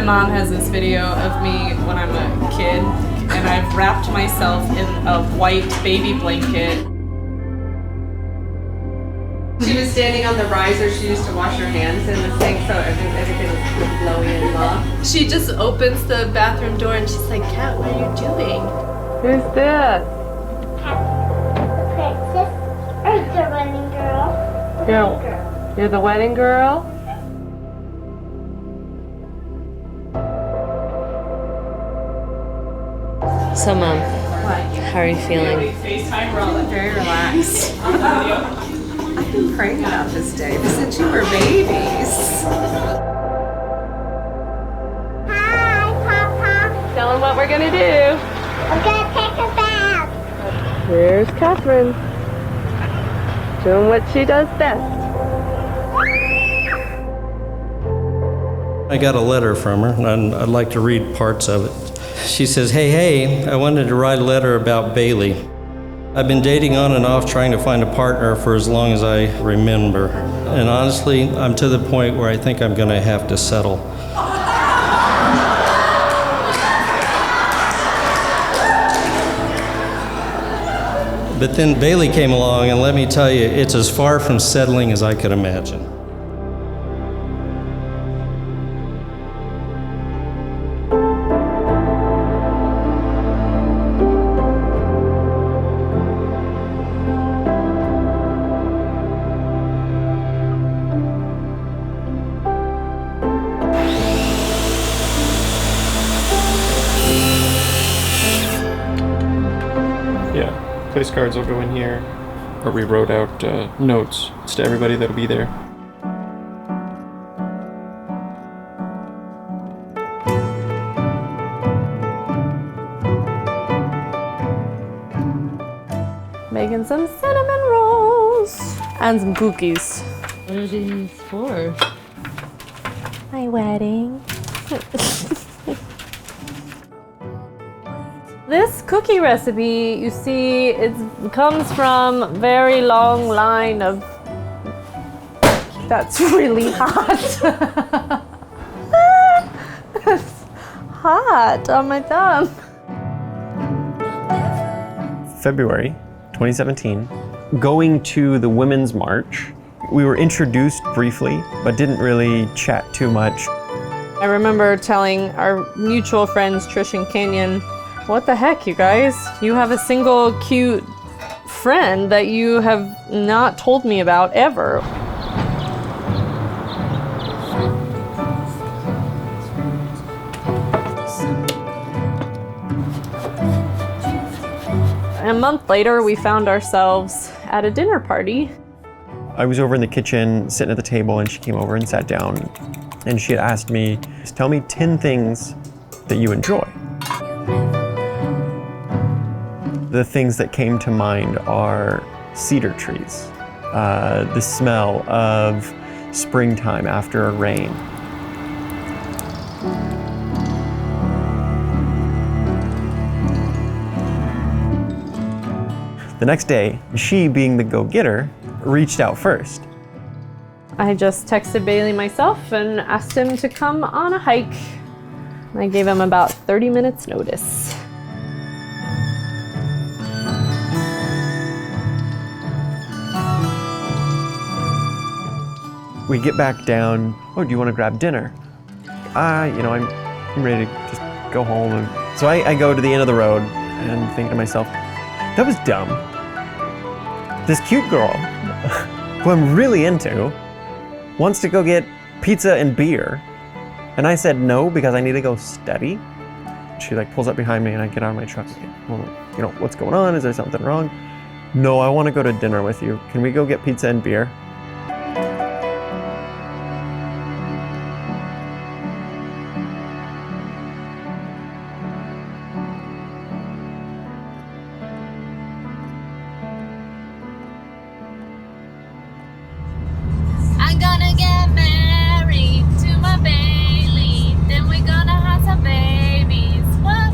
My mom has this video of me when I'm a kid, and I've wrapped myself in a white baby blanket. She was standing on the riser. She used to wash her hands in the sink, so everything was flowy and long. She just opens the bathroom door and she's like, "Kat, what are you doing?" Who's this? The princess or the wedding girl? You're the wedding girl? So, Mom, how are you feeling? Very relaxed. I've been praying about this day since you were babies. Hi, Papa. Tell them what we're gonna do. We're gonna take a bath. Here's Catherine. Doing what she does best. I got a letter from her, and I'd like to read parts of it. She says, hey, I wanted to write a letter about Bailey. I've been dating on and off trying to find a partner for as long as I remember. And honestly, I'm to the point where I think I'm gonna have to settle. But then Bailey came along, and let me tell you, it's as far from settling as I could imagine. Yeah, place cards will go in here, or we wrote out notes to everybody that'll be there. Making some cinnamon rolls and some cookies. What are these for? My wedding. This cookie recipe, you see, it comes from a very long line of... That's really hot. It's hot on my thumb. February 2017, going to the Women's March. We were introduced briefly, but didn't really chat too much. I remember telling our mutual friends, Trish and Kenyon, what the heck, you guys? You have a single cute friend that you have not told me about ever. A month later, we found ourselves at a dinner party. I was over in the kitchen, sitting at the table, and she came over and sat down. And she had asked me, tell me 10 things that you enjoy. The things that came to mind are cedar trees, the smell of springtime after a rain. The next day, she, being the go-getter, reached out first. I just texted Bailey myself and asked him to come on a hike. I gave him about 30 minutes notice. We get back down, oh, do you want to grab dinner? I'm ready to just go home. And so I go to the end of the road and think to myself, that was dumb. This cute girl, who I'm really into, wants to go get pizza and beer. And I said no because I need to go study. She pulls up behind me and I get out of my truck again. Well, what's going on? Is there something wrong? No, I want to go to dinner with you. Can we go get pizza and beer? I'm gonna get married to my Bailey, then we're gonna have some babies. What?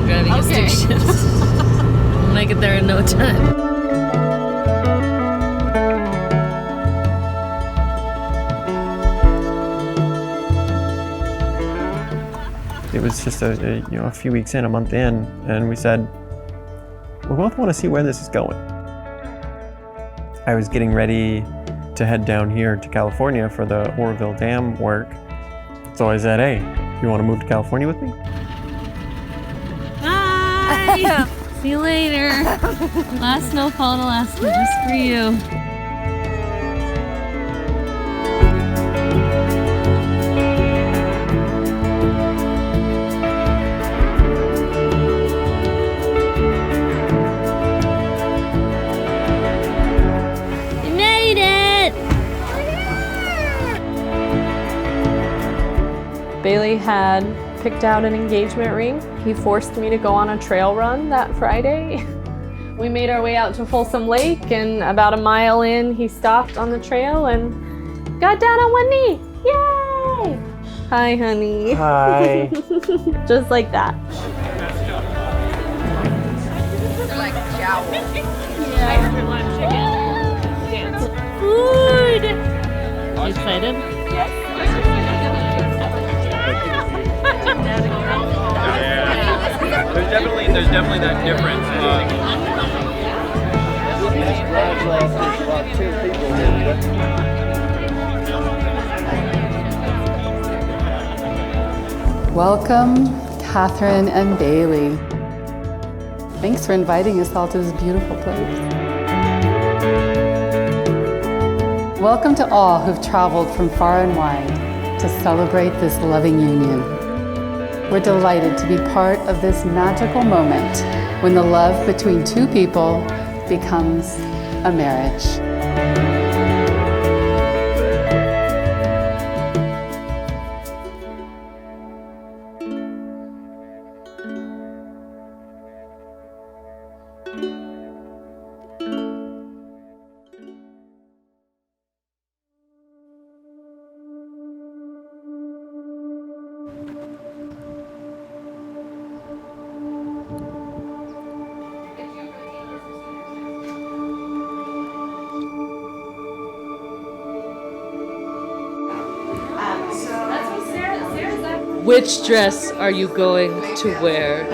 driving a stick shift. We'll make it there in no time. It was just a few weeks in, a month in, and we said, we both want to see where this is going. I was getting ready to head down here to California for the Oroville Dam work. So I said, hey, you want to move to California with me? Bye! See you later. Last snowfall in Alaska just for you. Bailey had picked out an engagement ring. He forced me to go on a trail run that Friday. We made our way out to Folsom Lake, and about a mile in, he stopped on the trail and got down on one knee. Yay! Hi, honey. Hi. Just like that. Like jowl. Food! You excited? There's definitely that difference. Welcome, Catherine and Bailey. Thanks for inviting us all to this beautiful place. Welcome to all who've traveled from far and wide to celebrate this loving union. We're delighted to be part of this magical moment when the love between two people becomes a marriage. Which dress are you going to wear? And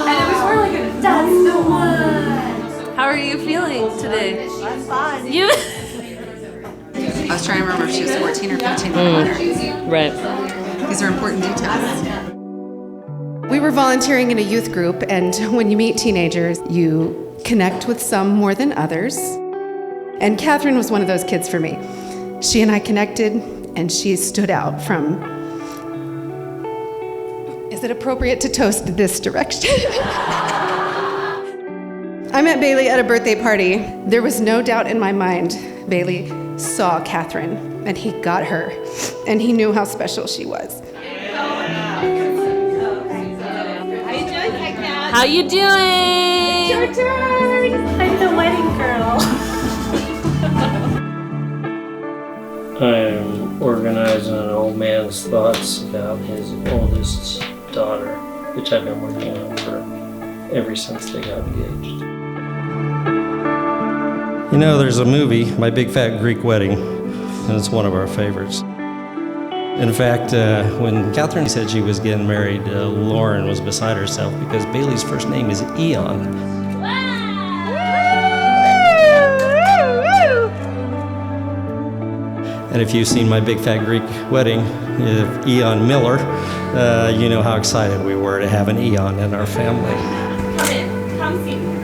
it was more like a that's the one. How are you feeling today? I'm fine. You? I was trying to remember if she was 14 or 15. Right. These are important details. We were volunteering in a youth group, and when you meet teenagers, you connect with some more than others. And Catherine was one of those kids for me. She and I connected, and she stood out from, is it appropriate to toast this direction? I met Bailey at a birthday party. There was no doubt in my mind Bailey saw Catherine, and he got her, and he knew how special she was. How you doing? Your turn! I'm the wedding girl. I am organizing an old man's thoughts about his oldest daughter, which I've been working on for ever since they got engaged. You know, there's a movie, My Big Fat Greek Wedding, and it's one of our favorites. In fact, when Catherine said she was getting married, Lauren was beside herself because Bailey's first name is Eon. And if you've seen My Big Fat Greek Wedding, Eon Miller, you know how excited we were to have an Eon in our family. Come in. Come see me.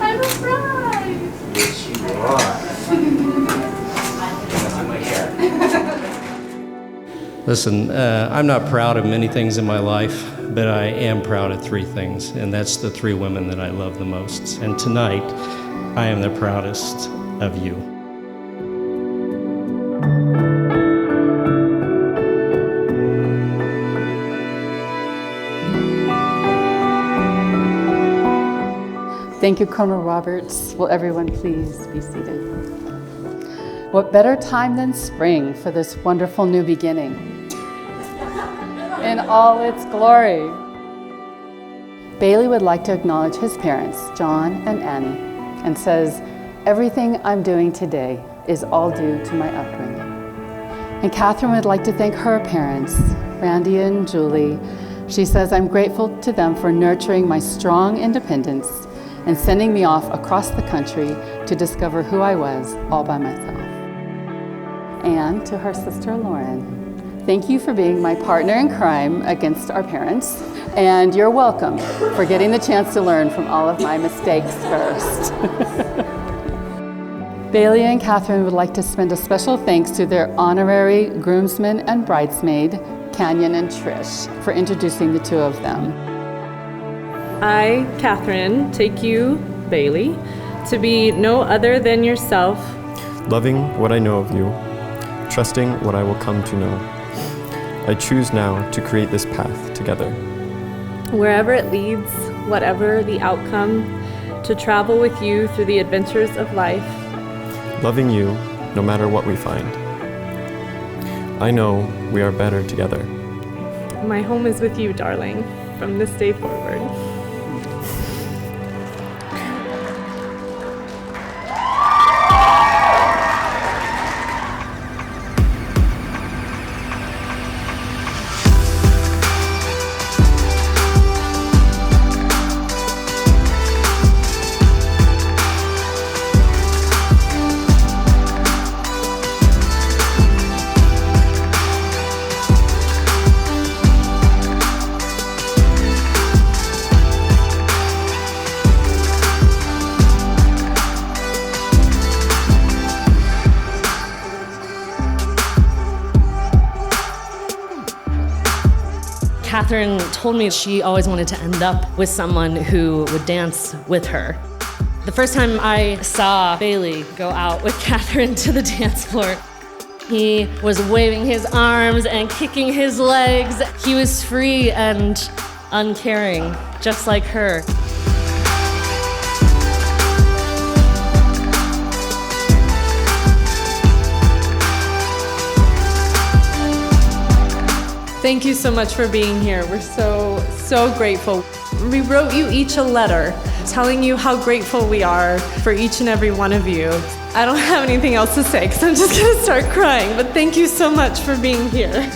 I'm a bride. Yes, you are. Listen, I'm not proud of many things in my life, but I am proud of three things, and that's the three women that I love the most. And tonight, I am the proudest of you. Thank you, Colonel Roberts. Will everyone please be seated? What better time than spring for this wonderful new beginning? in all its glory. Bailey would like to acknowledge his parents, John and Annie, and says, everything I'm doing today is all due to my upbringing. And Catherine would like to thank her parents, Randy and Julie. She says, I'm grateful to them for nurturing my strong independence and sending me off across the country to discover who I was all by myself. And to her sister, Lauren, thank you for being my partner in crime against our parents. And you're welcome for getting the chance to learn from all of my mistakes first. Bailey and Catherine would like to spend a special thanks to their honorary groomsmen and bridesmaid, Canyon and Trish, for introducing the two of them. I, Catherine, take you, Bailey, to be no other than yourself. Loving what I know of you, trusting what I will come to know. I choose now to create this path together. Wherever it leads, whatever the outcome, to travel with you through the adventures of life. Loving you, no matter what we find. I know we are better together. My home is with you, darling, from this day forward. Catherine told me she always wanted to end up with someone who would dance with her. The first time I saw Bailey go out with Catherine to the dance floor, he was waving his arms and kicking his legs. He was free and uncaring, just like her. Thank you so much for being here. We're so grateful. We wrote you each a letter telling you how grateful we are for each and every one of you. I don't have anything else to say because I'm just gonna start crying, but thank you so much for being here.